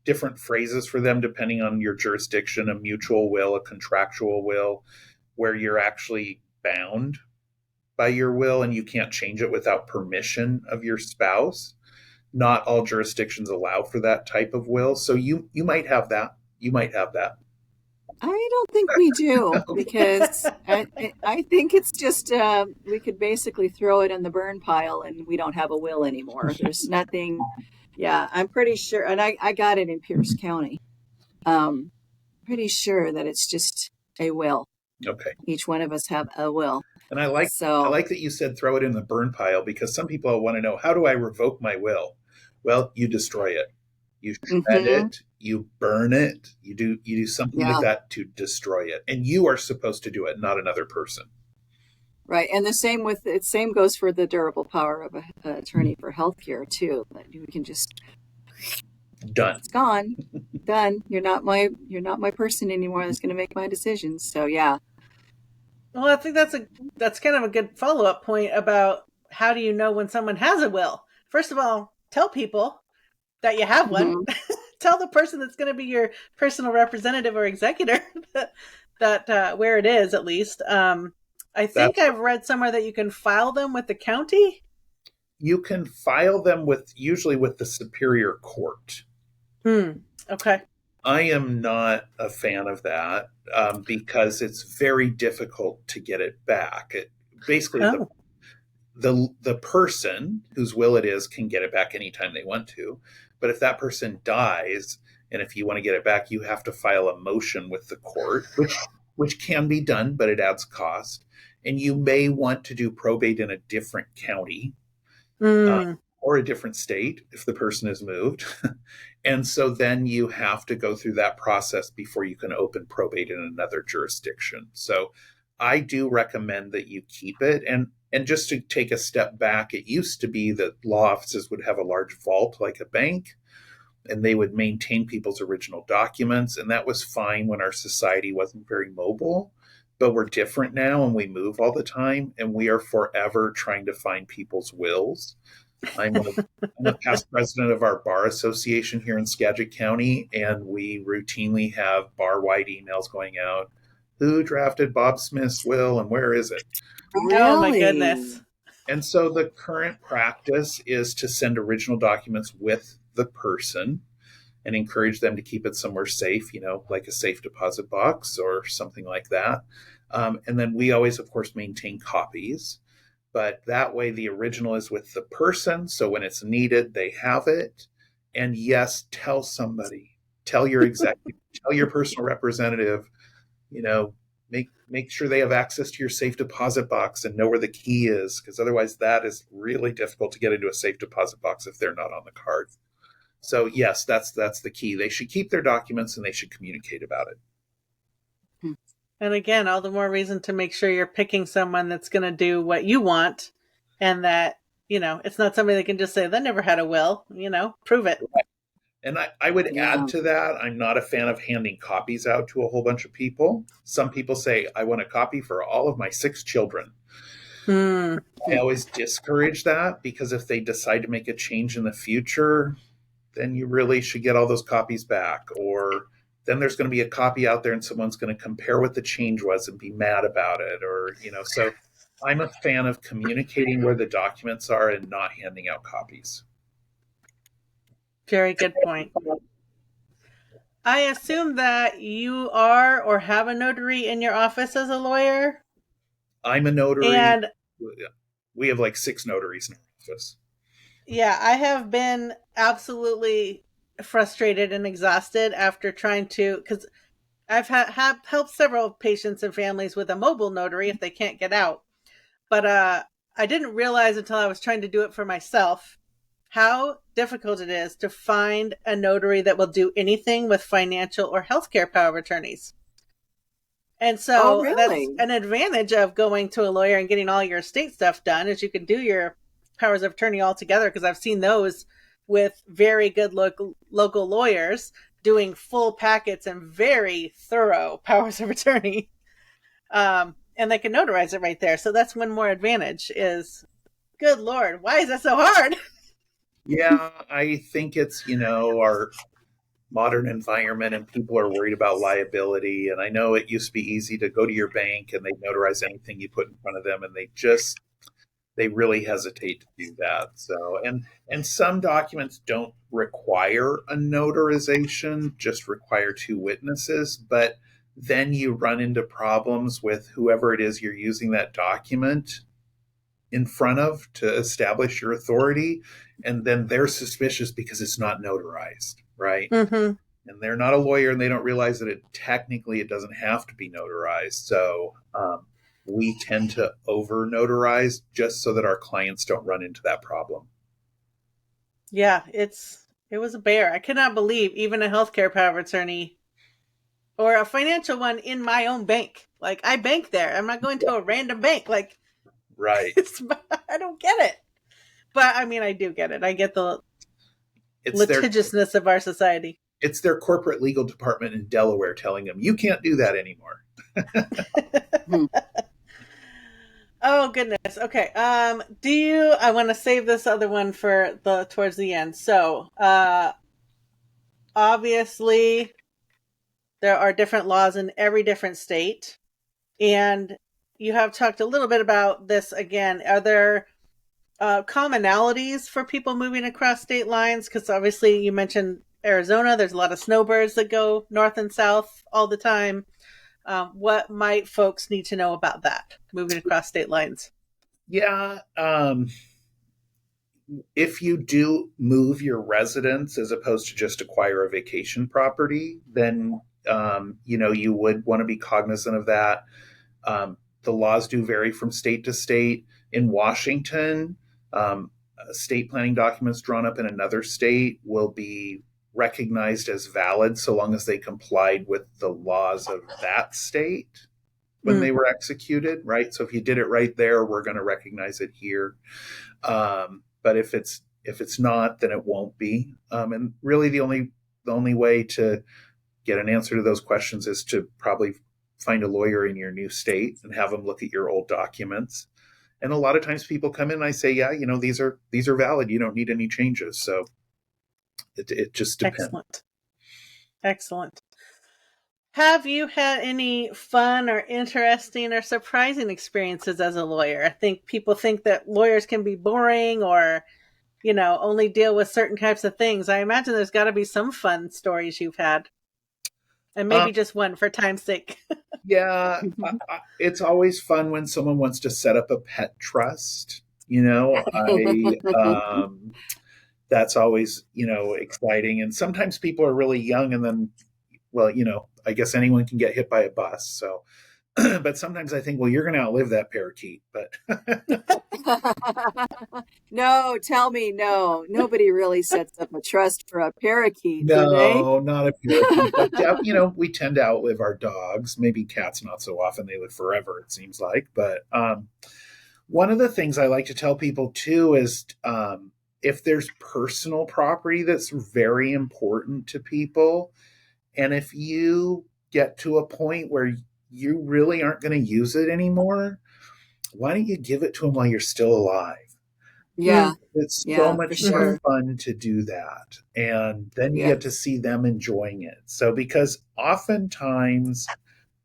different phrases for them depending on your jurisdiction: a mutual will, a contractual will, where you're actually bound by your will and you can't change it without permission of your spouse. Not all jurisdictions allow for that type of will. So you might have that. You might have that. I don't think we do, because I think it's just we could basically throw it in the burn pile and we don't have a will anymore. There's nothing. Yeah, I'm pretty sure, and I got it in Pierce County. Pretty sure that it's just a will. Okay. Each one of us have a will. And I like that you said throw it in the burn pile, because some people want to know, how do I revoke my will? Well, you destroy it. You shred it, you burn it, you do something like that to destroy it. And you are supposed to do it, not another person. Right. And the same goes for the durable power of an attorney for healthcare too. That you can just done. It's gone. Done. You're not my person anymore that's going to make my decisions. So yeah. Well, I think that's kind of a good follow-up point about how do you know when someone has a will? First of all, tell people that you have one. Tell the person that's going to be your personal representative or executor that where it is, at least. I think I've read somewhere that you can file them with the county. You can file them usually with the Superior Court. Okay. I am not a fan of that because it's very difficult to get it back. Basically, the person whose will it is can get it back anytime they want to. But if that person dies, and if you want to get it back, you have to file a motion with the court, which can be done, but it adds cost. And you may want to do probate in a different county or a different state if the person has moved. And so then you have to go through that process before you can open probate in another jurisdiction. So I do recommend that you keep it. And just to take a step back, it used to be that law offices would have a large vault like a bank. and they would maintain people's original documents. And that was fine when our society wasn't very mobile. But we're different now and we move all the time, and we are forever trying to find people's wills. I'm a past president of our bar association here in Skagit County, and we routinely have bar-wide emails going out. Who drafted Bob Smith's will and where is it? Oh my goodness. And so the current practice is to send original documents with the person and encourage them to keep it somewhere safe, like a safe deposit box or something like that. And then we always, of course, maintain copies. But that way the original is with the person. So when it's needed, they have it. And yes, tell somebody, tell your executive, tell your personal representative, make sure they have access to your safe deposit box and know where the key is, because otherwise that is really difficult to get into a safe deposit box if they're not on the card. So yes, that's the key. They should keep their documents and they should communicate about it. And again, all the more reason to make sure you're picking someone that's going to do what you want, and that, it's not somebody that can just say, they never had a will, prove it. Right. And I would add to that, I'm not a fan of handing copies out to a whole bunch of people. Some people say, I want a copy for all of my 6 children. I always discourage that, because if they decide to make a change in the future, then you really should get all those copies back. Or then there's going to be a copy out there and someone's going to compare what the change was and be mad about it. Or, so I'm a fan of communicating where the documents are and not handing out copies. Very good point. I assume that you are or have a notary in your office as a lawyer? I'm a notary. And we have like 6 notaries in our office. Yeah, I have been absolutely frustrated and exhausted after trying to, because I've have helped several patients and families with a mobile notary if they can't get out. But I didn't realize until I was trying to do it for myself how difficult it is to find a notary that will do anything with financial or healthcare power of attorneys. And so that's an advantage of going to a lawyer and getting all your estate stuff done, is you can do your powers of attorney all together, because I've seen those with very good local lawyers doing full packets and very thorough powers of attorney. And they can notarize it right there. So that's one more advantage is, good Lord, why is that so hard? Yeah, I think it's, our modern environment and people are worried about liability. And I know it used to be easy to go to your bank and they notarize anything you put in front of them, and they really hesitate to do that. So, and some documents don't require a notarization, just require 2 witnesses, but then you run into problems with whoever it is you're using that document in front of to establish your authority. And then they're suspicious because it's not notarized, right? Mm-hmm. And they're not a lawyer and they don't realize that it doesn't have to be notarized. So we tend to over notarize just so that our clients don't run into that problem. Yeah, it was a bear. I could not believe even a healthcare power of attorney or a financial one in my own bank. Like, I bank there. I'm not going to a random bank. Like, right. I don't get it. But I mean, I do get it. I get the litigiousness of our society. It's their corporate legal department in Delaware telling them, you can't do that anymore. Oh, goodness. Okay. I want to save this other one for towards the end. So, obviously there are different laws in every different state, and you have talked a little bit about this again. Are there commonalities for people moving across state lines? Because obviously you mentioned Arizona. There's a lot of snowbirds that go north and south all the time. What might folks need to know about that, moving across state lines? Yeah. If you do move your residence as opposed to just acquire a vacation property, then, you would want to be cognizant of that. The laws do vary from state to state. In Washington, state planning documents drawn up in another state will be recognized as valid so long as they complied with the laws of that state when they were executed, right? So if you did it right there, we're going to recognize it here. But if it's If it's not, then it won't be. And really, the only way to get an answer to those questions is to probably find a lawyer in your new state and have them look at your old documents. And a lot of times people come in and I say, yeah, these are valid. You don't need any changes. So it just depends. Excellent. Have you had any fun or interesting or surprising experiences as a lawyer? I think people think that lawyers can be boring or, only deal with certain types of things. I imagine there's got to be some fun stories you've had. And maybe just one for time's sake. Yeah, it's always fun when someone wants to set up a pet trust. That's always exciting. And sometimes people are really young, and then, well, I guess anyone can get hit by a bus. So, but sometimes I think, well, you're going to outlive that parakeet. But no, tell me, no, nobody really sets up a trust for a parakeet, do no, not a parakeet. But we tend to outlive our dogs. Maybe cats not so often. They live forever, it seems like. But one of the things I like to tell people too is if there's personal property that's very important to people, and if you get to a point where you really aren't going to use it anymore, why don't you give it to them while you're still alive? Yeah. It's so much more fun to do that. And then you get to see them enjoying it. So, because oftentimes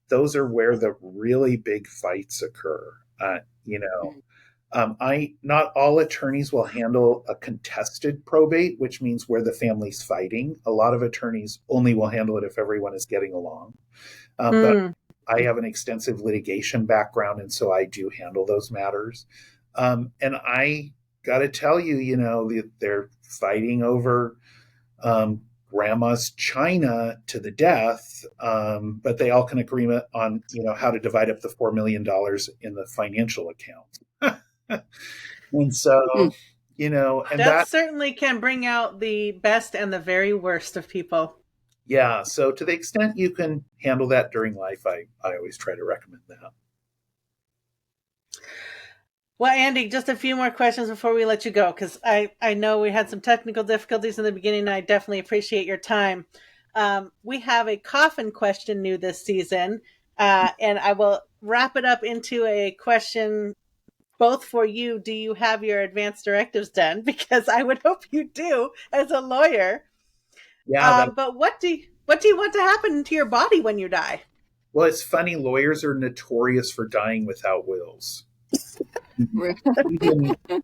those are where the really big fights occur. Not all attorneys will handle a contested probate, which means where the family's fighting. A lot of attorneys only will handle it if everyone is getting along. But I have an extensive litigation background, and so I do handle those matters. And I got to tell you, they're fighting over grandma's china to the death, but they all can agree on, how to divide up the $4 million in the financial account. And so, and that certainly can bring out the best and the very worst of people. Yeah. So to the extent you can handle that during life, I always try to recommend that. Well, Andy, just a few more questions before we let you go, because I know we had some technical difficulties in the beginning, and I definitely appreciate your time. We have a coffin question new this season, and I will wrap it up into a question both for you. Do you have your advance directives done? Because I would hope you do as a lawyer. Yeah. But what do you want to happen to your body when you die? Well, it's funny. Lawyers are notorious for dying without wills.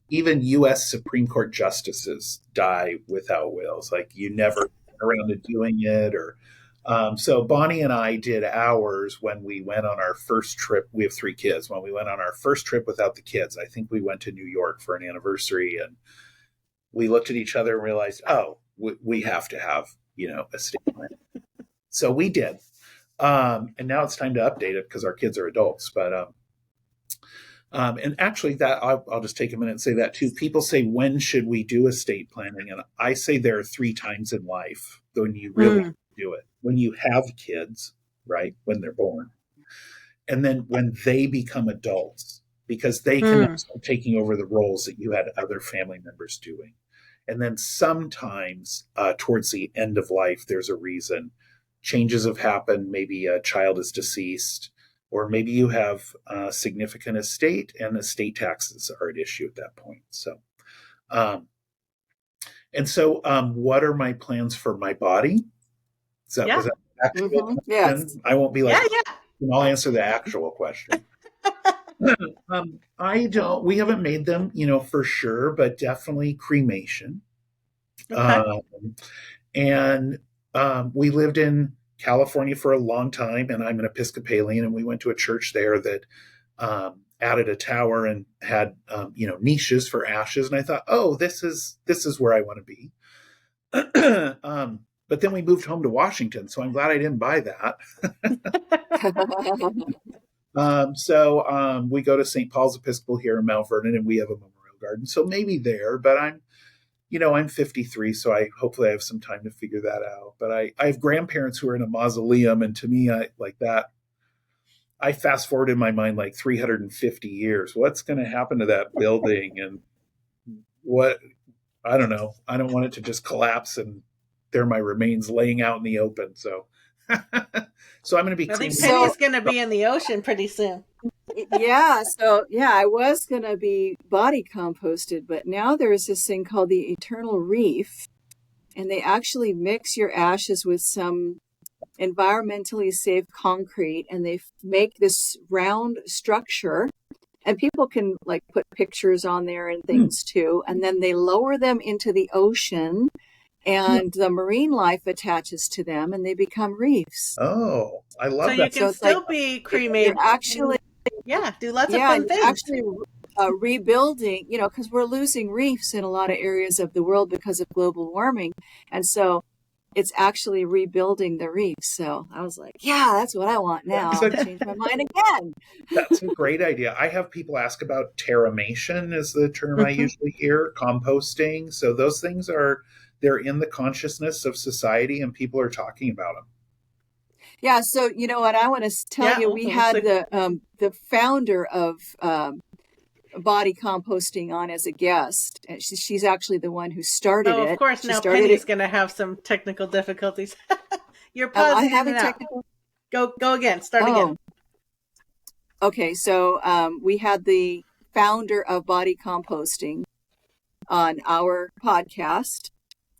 even U.S. Supreme Court justices die without wills. Like, you never get around to doing it. Or so Bonnie and I did ours when we went on our first trip. We have 3 kids. When we went on our first trip without the kids, I think we went to New York for an anniversary, and we looked at each other and realized, we have to have, a estate plan. So we did. And now it's time to update it because our kids are adults. But and actually, that I'll just take a minute and say that too. People say, when should we do estate planning? And I say there are 3 times in life when you really do it. When you have kids, right? When they're born. And then when they become adults, because they can start taking over the roles that you had other family members doing. And then sometimes towards the end of life, there's a reason. Changes have happened. Maybe a child is deceased, or maybe you have a significant estate and estate taxes are at issue at that point. So, what are my plans for my body? Was that actual question? Yes. I won't be like, I'll answer the actual question. We haven't made them, for sure, but definitely cremation. Okay. We lived in California for a long time, and I'm an Episcopalian, and we went to a church there that added a tower and had niches for ashes, and I thought, this is where I want to be. But then we moved home to Washington, so I'm glad I didn't buy that. We go to St. Paul's Episcopal here in Mount Vernon, and we have a memorial garden, so maybe there. But I'm 53, so hopefully I have some time to figure that out. But I have grandparents who are in a mausoleum, and to me, I like that. I fast forward in my mind like 350 years. What's going to happen to that building, and what I don't know. I don't want it to just collapse and there are my remains laying out in the open. So, so I'm going to be I think cleaning. Penny's going to be in the ocean pretty soon. Yeah, so yeah, I was going to be body composted, but now there is this thing called the Eternal Reef, and they actually mix your ashes with some environmentally safe concrete, and they make this round structure, and people can like put pictures on there and things too, and then they lower them into the ocean, and the marine life attaches to them, and they become reefs. Oh, I So love you that. can So it's like still be you're cremated. actually Yeah, do lots of Yeah, fun and you're things. actually rebuilding, because we're losing reefs in a lot of areas of the world because of global warming. And so it's actually rebuilding the reefs. So I was like, yeah, that's what I want now. That's I'll a, change my mind again. that's a great idea. I have people ask about terramation is the term I Mhm. usually hear, composting. So those things they're in the consciousness of society and people are talking about them. Yeah, so you know what I want to tell Yeah, you, we looks had like the founder of body composting on as a guest. And she's actually the one who started oh, of it. course. She Now started it. Penny's going to have some technical difficulties. You're I pausing in have a and out. technical. Go again. Start again. Oh, okay. So we had the founder of body composting on our podcast,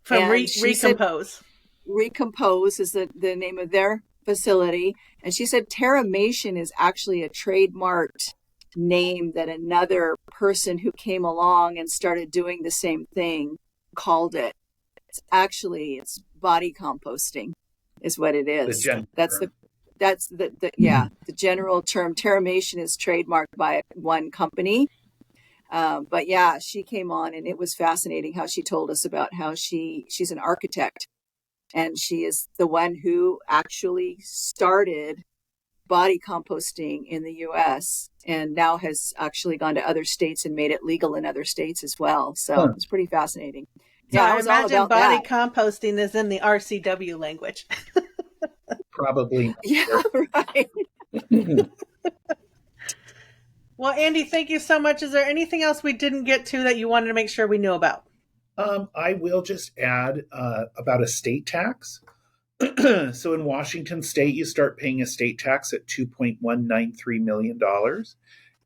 From and she said recompose. Recompose is the name of their facility, and she said terramation is actually a trademarked name that another person who came along and started doing the same thing called it. It's body composting is what it The is. gender. That's the general term. Terramation is trademarked by one company. But yeah, she came on, and it was fascinating how she told us about how she's an architect, and she is the one who actually started body composting in the US and now has actually gone to other states and made it legal in other states as well. So Huh. it's pretty fascinating. So Yeah, I I was all imagine about body that. composting is in the RCW language. Probably Yeah, right. not. Well, Andy, thank you so much. Is there anything else we didn't get to that you wanted to make sure we knew about? I will just add about estate tax. So in Washington state, you start paying estate tax at $2.193 million.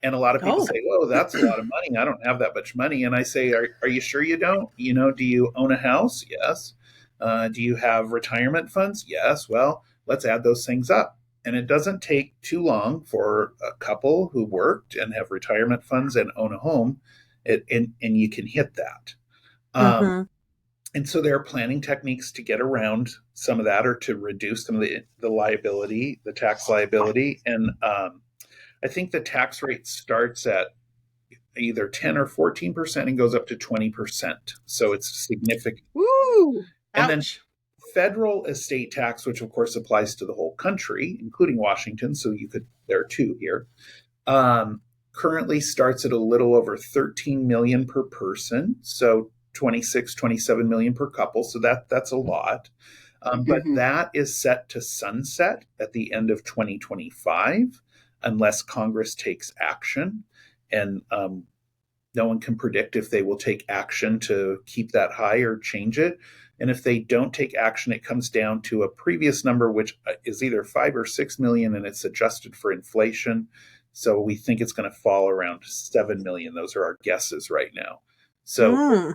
And a lot of people Oh, say, oh, that's a lot of money. I don't have that much money. And I say, are you sure you don't? Do you own a house? Yes. Do you have retirement funds? Yes. Well, let's add those things up. And it doesn't take too long for a couple who worked and have retirement funds and own a home, and you can hit that. Um, mm-hmm. and so there are planning techniques to get around some of that or to reduce some of the liability, the tax liability. And I think the tax rate starts at either 10 or 14% and goes up to 20%. So it's significant. Woo! And then Ouch. federal estate tax, which of course applies to the whole country, including Washington. So there are two here. Currently starts at a little over 13 million per person. So 26, 27 million per couple. So that's a lot. But Mm-hmm. that is set to sunset at the end of 2025 unless Congress takes action. And no one can predict if they will take action to keep that high or change it. And if they don't take action, it comes down to a previous number, which is either 5 or 6 million, and it's adjusted for inflation. So we think it's going to fall around 7 million. Those are our guesses right now. So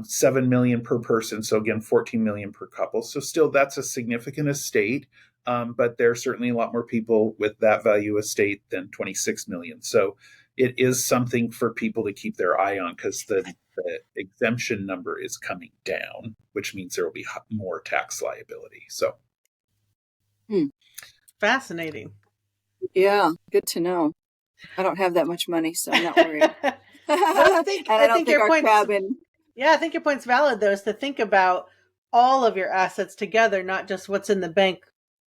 7 million per person. So again, 14 million per couple. So still, that's a significant estate. But there are certainly a lot more people with that value estate than 26 million. So it is something for people to keep their eye on because the exemption number is coming down, which means there will be more tax liability. So Fascinating. Yeah, good to know. I don't have that much money, so I'm not worried. Well, I think And I don't think your our point's cabin. I think your point's valid though, is to think about all of your assets together, not just what's in the bank.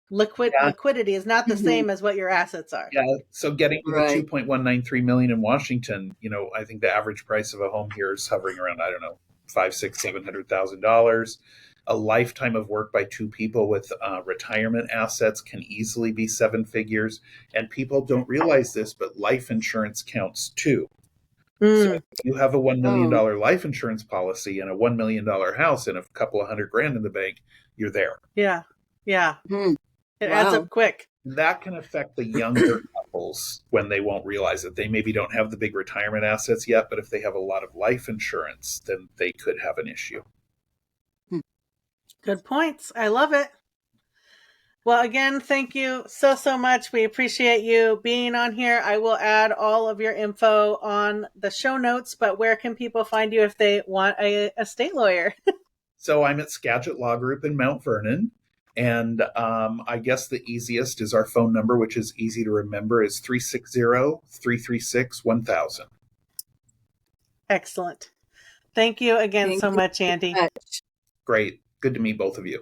yeah, Liquidity is not the Mhm. same as what your assets are. yeah. So getting to the Right. 2.193 million in Washington, I think the average price of a home here is hovering around, I don't know, 5, 6, $700,000. A lifetime of work by two people with retirement assets can easily be seven figures. And people don't realize this, but life insurance counts too. So Mm. if you have a $1 million Oh, life insurance policy and a $1 million house and a couple of $100,000 in the bank, you're there. Yeah. Yeah. hmm. It adds Wow. up quick. That can affect the younger couples when they won't realize it. They maybe don't have the big retirement assets yet, but if they have a lot of life insurance, then they could have an issue. Good points. I love it. Well, again, thank you so much. We appreciate you being on here. I will add all of your info on the show notes, but where can people find you if they want a estate lawyer? So I'm at Skagit Law Group in Mount Vernon. And I guess the easiest is our phone number, which is easy to remember, is 360-336-1000. Excellent. Thank you again Thank so you much, so Andy. much. Great. Good to meet both of you.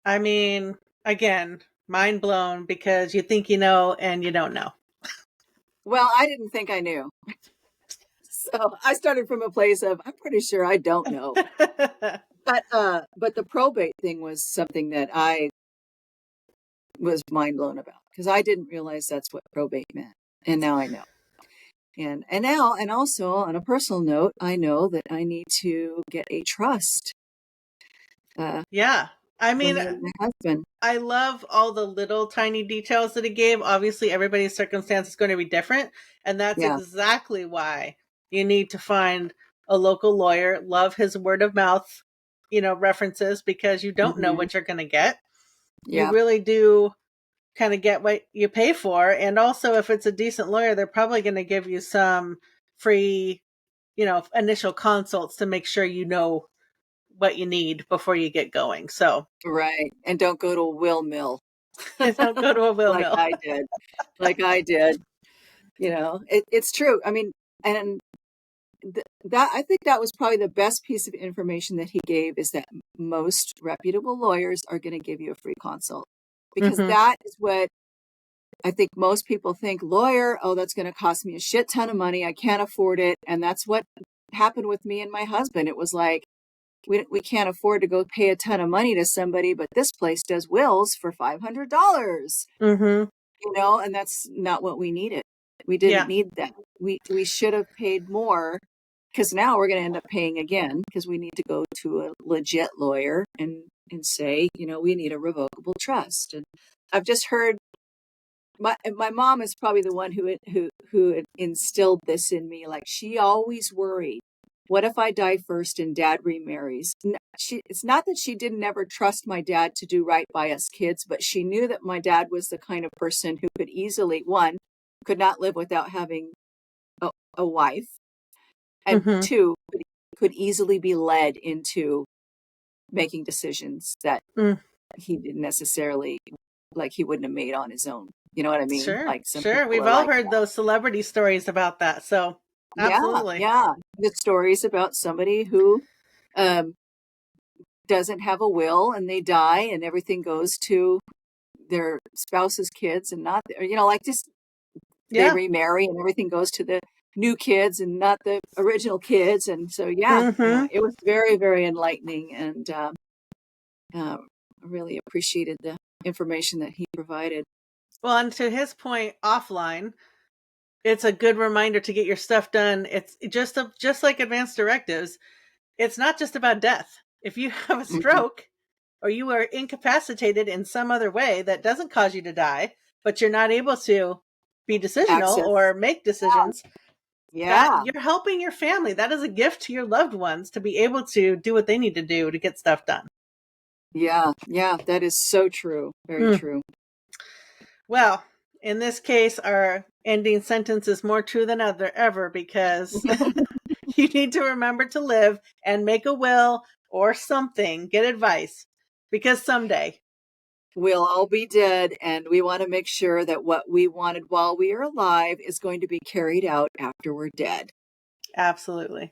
I mean, again, mind blown because you think you know and you don't know. Well, I didn't think I knew. So I started from a place of, I'm pretty sure I don't know. But the probate thing was something that I was mind blown about because I didn't realize that's what probate meant. And now I know. And now, and also on a personal note, I know that I need to get a trust Yeah. I for mean, me and my husband. I love all the little tiny details that he gave. Obviously, everybody's circumstance is going to be different. And that's Yeah. exactly why you need to find a local lawyer, love his word of mouth, references, because you don't know Mhm. what you're going to get. You Yeah. really do kind of get what you pay for. And also, if it's a decent lawyer, they're probably going to give you some free, initial consults to make sure you know what you need before you get going. So Right. And don't go to a will mill don't go to a will like mill. I did. Like I did. It's true. I mean, and that I think that was probably the best piece of information that he gave is that most reputable lawyers are going to give you a free consult because Mm-hmm. that is what I think most people think lawyer, oh, that's going to cost me a shit ton of money. I can't afford it. And that's what happened with me and my husband. It was like, we can't afford to go pay a ton of money to somebody, but this place does wills for $500, Mm-hmm. and that's not what we needed. We didn't Yeah. need that. We should have paid more because now we're going to end up paying again because we need to go to a legit lawyer and say, we need a revocable trust. And I've just heard my mom is probably the one who instilled this in me. Like she always worried, what if I die first and dad remarries? It's not that she didn't ever trust my dad to do right by us kids, but she knew that my dad was the kind of person who could easily, one, could not live without having a wife, and Mm-hmm. two, could easily be led into making decisions that he didn't necessarily, like he wouldn't have made on his own. You know what I mean? Sure. Like some Sure. people We've are all like, heard those celebrity stories about that. So yeah, absolutely. yeah. The stories about somebody who um, doesn't have a will and they die and everything goes to their spouse's kids and not, like just they Yeah. remarry and everything goes to the new kids and not the original kids. And so, yeah, Mm-hmm. it was very, very enlightening. And I really appreciated the information that he provided. Well, and to his point offline, it's a good reminder to get your stuff done. It's just like advanced directives. It's not just about death. If you have a Mhm. stroke or you are incapacitated in some other way that doesn't cause you to die, but you're not able to be decisional Access. or make decisions, that Yeah. you're helping your family. That is a gift to your loved ones to be able to do what they need to do to get stuff done. Yeah. Yeah. That is so true. Very true. Well, in this case, our ending sentence is more true than ever because you need to remember to live and make a will or something, get advice, because someday. We'll all be dead, and we want to make sure that what we wanted while we are alive is going to be carried out after we're dead. Absolutely.